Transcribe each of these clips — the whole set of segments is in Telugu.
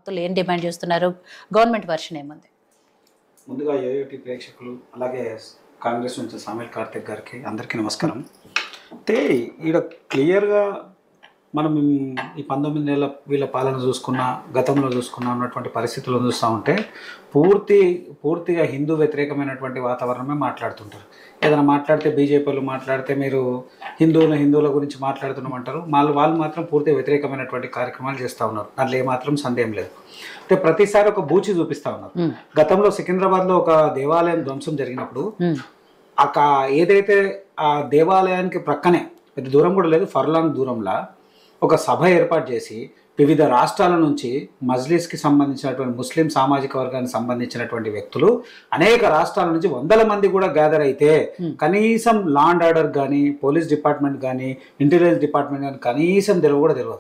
భక్తులు ఏం డిమాండ్ చేస్తున్నారు, గవర్నమెంట్ వర్షన్ ఏముంది? ముందుగా ఏఐటి ప్రేక్షకులు అలాగే కాంగ్రెస్ నుంచి సామేల్ కార్తిక్ గారికి అందరికీ నమస్కారం. అయితే ఈడ క్లియర్గా మనం ఈ 19 నెలల వీళ్ళ పాలన చూసుకున్నా, గతంలో చూసుకున్నా ఉన్నటువంటి పరిస్థితులను చూస్తూ ఉంటే పూర్తిగా హిందూ వ్యతిరేకమైనటువంటి వాతావరణమే మాట్లాడుతుంటారు. ఏదైనా మాట్లాడితే బీజేపీలు మాట్లాడితే మీరు హిందువుల గురించి మాట్లాడుతున్నామంటారు. వాళ్ళు మాత్రం పూర్తిగా వ్యతిరేకమైనటువంటి కార్యక్రమాలు చేస్తూ ఉన్నారు. దాంట్లో ఏమాత్రం సందేహం లేదు. అయితే ప్రతిసారి ఒక బూచి చూపిస్తూ ఉన్నారు. గతంలో సికింద్రాబాద్లో ఒక దేవాలయం ధ్వంసం జరిగినప్పుడు ఏదైతే ఆ దేవాలయానికి ప్రక్కనే పెద్ద దూరం కూడా లేదు, ఫర్లాంగ్ దూరంలో ఒక సభ ఏర్పాటు చేసి వివిధ రాష్ట్రాల నుంచి మజ్లిస్కి సంబంధించినటువంటి ముస్లిం సామాజిక వర్గానికి సంబంధించినటువంటి వ్యక్తులు అనేక రాష్ట్రాల నుంచి 100 మంది కూడా గ్యాదర్ అయితే కనీసం లా అండ్ ఆర్డర్ కానీ, పోలీస్ డిపార్ట్మెంట్ కానీ, ఇంటెలిజెన్స్ డిపార్ట్మెంట్ కానీ కనీసం తెలియదు.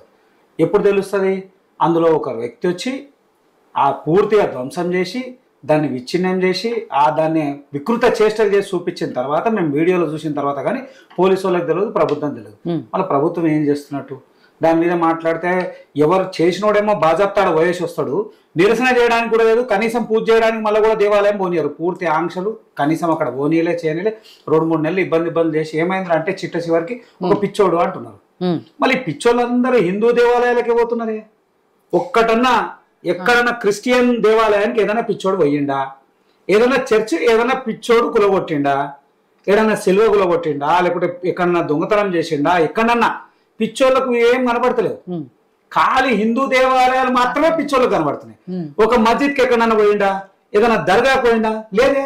ఎప్పుడు తెలుస్తుంది? అందులో ఒక వ్యక్తి వచ్చి ఆ పూర్తిగా ధ్వంసం చేసి దాన్ని విచ్ఛిన్నం చేసి దాన్ని వికృత చేష్టలు చేసి చూపించిన తర్వాత, మేము వీడియోలో చూసిన తర్వాత కానీ పోలీసు వాళ్ళకి తెలియదు, ప్రభుత్వం తెలియదు. మళ్ళీ ప్రభుత్వం ఏం చేస్తున్నట్టు దాని మీద మాట్లాడితే ఎవరు చేసినోడేమో బాజాప్తాడు వయసు వస్తాడు, నిరసన చేయడానికి కూడా లేదు, కనీసం పూజ చేయడానికి మళ్ళీ కూడా దేవాలయం పోనీయరు. పూర్తి ఆంక్షలు, కనీసం అక్కడ పోనీయలే చేయనిలే. 2-3 నెలలు ఇబ్బంది చేసి ఏమైంది అంటే చిట్ట చివరికి ఒక పిచ్చోడు అంటున్నారు. మళ్ళీ పిచ్చోళ్ళందరూ హిందూ దేవాలయాలకే పోతున్నారే. ఒక్కటన్నా ఎక్కడన్నా క్రిస్టియన్ దేవాలయానికి ఏదైనా పిచ్చోడు పోయిండా? ఏదైనా చర్చ్ ఏదైనా పిచ్చోడు కులగొట్టిండా? ఏదైనా సెల్వ కులగొట్టిండా? లేకపోతే ఎక్కడన్నా దొంగతనం చేసిండా? ఎక్కడన్నా పిచ్చోళ్ళకు ఏం కనబడతలేదు. ఖాళీ హిందూ దేవాలయాలు మాత్రమే పిచ్చోళ్ళకు కనబడుతున్నాయి. ఒక మస్జిద్కి ఎక్కడన్నా పోయిండా? ఏదైనా దర్గా పోయిండా? లేదే.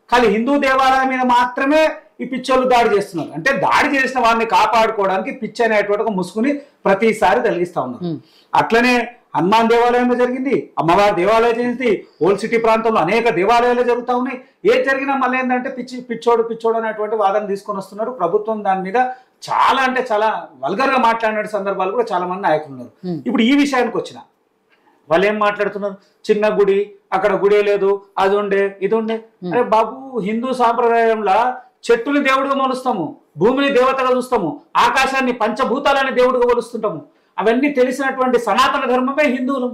ఖాళీ హిందూ దేవాలయం మీద మాత్రమే ఈ పిచ్చోళ్ళు దాడి చేస్తున్నారు. అంటే దాడి చేసిన వాళ్ళని కాపాడుకోవడానికి పిచ్చి అనేటువంటి ఒక ముసుగుని ప్రతిసారి తొలగిస్తా ఉన్నారు. అట్లనే హనుమాన్ దేవాలయంలో జరిగింది, అమ్మవారి దేవాలయం జరిగింది, ఓల్డ్ సిటీ ప్రాంతంలో అనేక దేవాలయాలు జరుగుతూ ఉన్నాయి. ఏది జరిగినా మళ్ళీ ఏంటంటే పిచ్చోడు అనేటువంటి వాదన తీసుకొని వస్తున్నారు. ప్రభుత్వం దాని మీద చాలా అంటే చాలా వల్గర్గా మాట్లాడిన సందర్భాలు కూడా చాలా మంది నాయకులు ఉన్నారు. ఇప్పుడు ఈ విషయానికి వచ్చిన వాళ్ళు ఏం మాట్లాడుతున్నారు? చిన్న గుడి, అక్కడ గుడే లేదు, అది ఉండే ఇది ఉండే. అరే బాబు, హిందూ సాంప్రదాయంలో చెట్టుని దేవుడిగా మలుస్తాము, భూమిని దేవతగా చూస్తాము, ఆకాశాన్ని పంచభూతాలని దేవుడిగా కొలుస్తుంటాము. అవన్నీ తెలిసినటువంటి సనాతన ధర్మమే హిందువులు.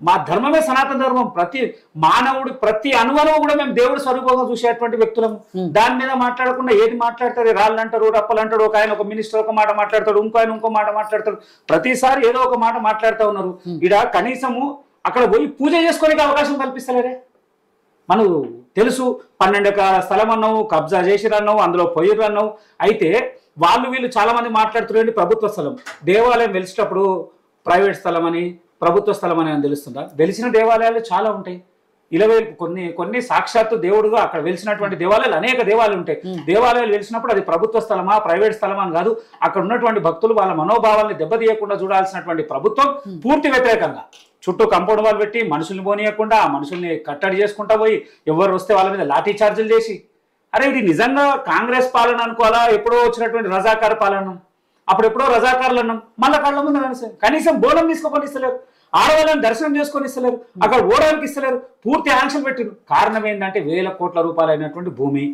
మా ధర్మమే సనాతన ధర్మం. ప్రతి మానవుడు ప్రతి అనువనం కూడా మేము దేవుడు స్వరూపంగా చూసేటువంటి వ్యక్తులము. దాని మీద మాట్లాడకుండా ఏది మాట్లాడతారు? రాళ్ళు అంటారు, రప్పలు అంటాడు. ఒక ఆయన ఒక మినిస్టర్ ఒక మాట మాట్లాడతాడు, ఇంకో మాట మాట్లాడతాడు. ప్రతిసారి ఏదో ఒక మాట మాట్లాడుతూ ఉన్నారు. ఇడ కనీసము అక్కడ పోయి పూజ చేసుకోనికి అవకాశం కల్పిస్తలేరే? మనకు తెలుసు, 12 ఎకరాల స్థలం అన్నావు, కబ్జా చేసిరన్నావు, అందులో పొయ్యిరు అన్నావు. అయితే వీళ్ళు చాలా మంది మాట్లాడుతున్నారండి ప్రభుత్వ స్థలం. దేవాలయం వెలిసేటప్పుడు ప్రైవేట్ స్థలం అని, ప్రభుత్వ స్థలం అని తెలుస్తుందా? వెలిసిన దేవాలయాలు చాలా ఉంటాయి. కొన్ని సాక్షాత్తు దేవుడుగా అక్కడ వెలిసినటువంటి దేవాలయాలు అనేక దేవాలయాలు ఉంటాయి. దేవాలయాలు వెలిసినప్పుడు అది ప్రభుత్వ స్థలమా ప్రైవేట్ స్థలమా అని కాదు. అక్కడ ఉన్నటువంటి భక్తులు వాళ్ళ మనోభావాల్ని దెబ్బతీయకుండా చూడాల్సినటువంటి ప్రభుత్వం పూర్తి వ్యతిరేకంగా చుట్టూ కంపౌండ్ వాళ్ళు పెట్టి మనుషుల్ని పోనీయకుండా ఆ మనుషుల్ని కట్టడి చేసుకుంటా పోయి ఎవరు వస్తే వాళ్ళ మీద లాఠీ చార్జీలు చేసి, అరే ఇది నిజంగా కాంగ్రెస్ పాలన అనుకోవాలా? ఎప్పుడో వచ్చినటువంటి రజాకార పాలన. అప్పుడు ఎప్పుడో రజాకారులు అన్నాం, మళ్ళీ కళ్ళ ముందు కనీసం బోనం తీసుకొని ఇస్తలేరు, ఆడవాళ్ళని దర్శనం చేసుకొని ఇస్తలేరు, అక్కడ ఓడడానికి ఇస్తలేరు, పూర్తి ఆంక్షలు పెట్టిరు. కారణం ఏంటంటే 1000 కోట్ల రూపాయలు అయినటువంటి భూమి,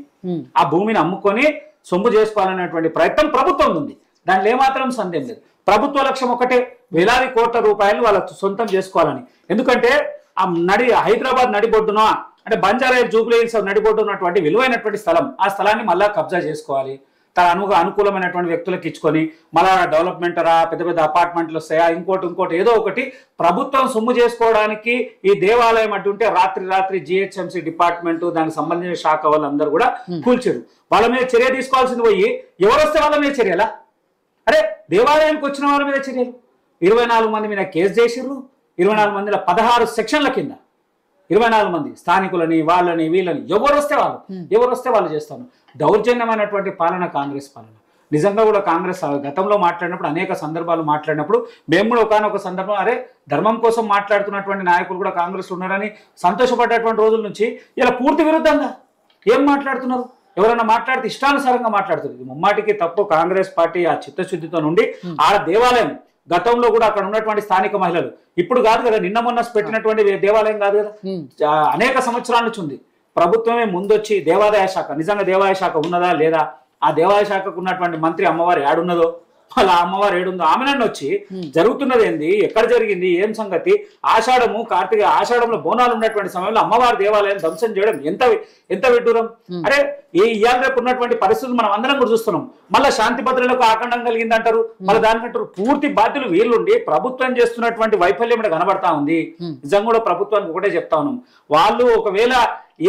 ఆ భూమిని అమ్ముకొని సొమ్ము చేసుకోవాలనేటువంటి ప్రయత్నం ప్రభుత్వం ఉంది. దాంట్లో ఏమాత్రం సందేహం లేదు. ప్రభుత్వ లక్ష్యం ఒకటే, వేలాది కోట్ల రూపాయలు వాళ్ళ సొంతం చేసుకోవాలని. ఎందుకంటే ఆ హైదరాబాద్ నడిబొడ్డున అంటే బంజారా జూబ్లీ హిల్స్ నడిబొడ్డు ఉన్నటువంటి విలువైనటువంటి స్థలం, ఆ స్థలాన్ని మళ్ళా కబ్జా చేసుకోవాలి. తన అనుకూలమైనటువంటి వ్యక్తులకు ఇచ్చుకొని మళ్ళా డెవలప్మెంట్ పెద్ద పెద్ద అపార్ట్మెంట్లు వస్తాయా, ఇంకోటి ఏదో ఒకటి ప్రభుత్వం సొమ్ము చేసుకోవడానికి ఈ దేవాలయం అటుంటే రాత్రి జిహెచ్ఎంసీ డిపార్ట్మెంట్ దానికి సంబంధించిన శాఖ వాళ్ళందరూ కూడా కూల్చారు. వాళ్ళ మీద చర్య తీసుకోవాల్సింది పోయి ఎవరు వస్తే వాళ్ళ మీద చర్యలా? అరే దేవాలయానికి వచ్చిన వాళ్ళ మీద చర్యలు. 24 మంది మీద కేసు చేసిర్రు. 24 మందిలో 16 సెక్షన్ల కింద 24 మంది స్థానికులని వీళ్ళని ఎవరు వస్తే వాళ్ళు చేస్తాను. దౌర్జన్యమైనటువంటి పాలన కాంగ్రెస్ పాలన. నిజంగా కూడా కాంగ్రెస్ గతంలో మాట్లాడినప్పుడు అనేక సందర్భాలు మాట్లాడినప్పుడు మేము కూడా ఒకనొక సందర్భం అరే ధర్మం కోసం మాట్లాడుతున్నటువంటి నాయకులు కూడా కాంగ్రెస్ ఉన్నారని సంతోషపడ్డటువంటి రోజుల నుంచి ఇలా పూర్తి విరుద్ధంగా ఏం మాట్లాడుతున్నారు? ఎవరైనా మాట్లాడితే ఇష్టానుసారంగా మాట్లాడుతుంది. ముమ్మాటికి తప్పు. కాంగ్రెస్ పార్టీ ఆ చిత్తశుద్ధితో నుండి ఆ దేవాలయం గతంలో కూడా అక్కడ ఉన్నటువంటి స్థానిక మహిళలు ఇప్పుడు కాదు కదా, నిన్న మొన్న పెట్టినటువంటి దేవాలయం కాదు కదా, అనేక సంవత్సరాల నుంచి ఉంది. ప్రభుత్వమే ముందొచ్చి దేవాదాయ శాఖ, నిజంగా దేవాదాయ శాఖ ఉన్నదా లేదా, ఆ దేవాదాయ శాఖకు ఉన్నటువంటి మంత్రి అమ్మవారు ఏడున్నదో వాళ్ళ అమ్మవారు ఏడుందో ఆమె నన్ను వచ్చి జరుగుతున్నది ఏంది, ఎక్కడ జరిగింది, ఏం సంగతి, ఆషాఢము కార్తీక ఆషాఢంలో బోనాలు ఉన్నటువంటి సమయంలో అమ్మవారి దేవాలయం ధ్వంసం చేయడం ఎంత విడ్డూరం. అరే ఇవాళ రేపు ఉన్నటువంటి పరిస్థితులు మనం అందరం కూడా చూస్తున్నాం. మళ్ళీ శాంతి భద్రతలకు ఆకండం కలిగింది అంటారు, మళ్ళీ దానికంటారు. పూర్తి బాధ్యులు వీళ్ళుండి ప్రభుత్వం చేస్తున్నటువంటి వైఫల్యం ఇక్కడ కనబడతా ఉంది. నిజంగా కూడా ప్రభుత్వానికి ఒకటే చెప్తా ఉన్నాం, వాళ్ళు ఒకవేళ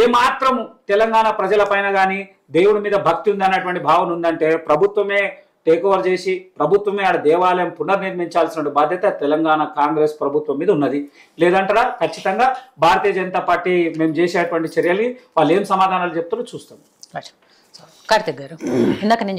ఏ మాత్రం తెలంగాణ ప్రజల పైన కానీ దేవుడి మీద భక్తి ఉంది అన్నటువంటి భావన ఉందంటే ప్రభుత్వమే టేక్ ఓవర్ చేసి ప్రభుత్వమే ఆడ దేవాలయం పునర్నిర్మించాల్సిన బాధ్యత తెలంగాణ కాంగ్రెస్ ప్రభుత్వం మీద ఉన్నది. లేదంటారా ఖచ్చితంగా భారతీయ జనతా పార్టీ మేము చేసేటువంటి చర్యలు వాళ్ళు ఏం సమాధానాలు చెప్తారో చూస్తాం. కార్తిక్ గారు, ఇందాక నేను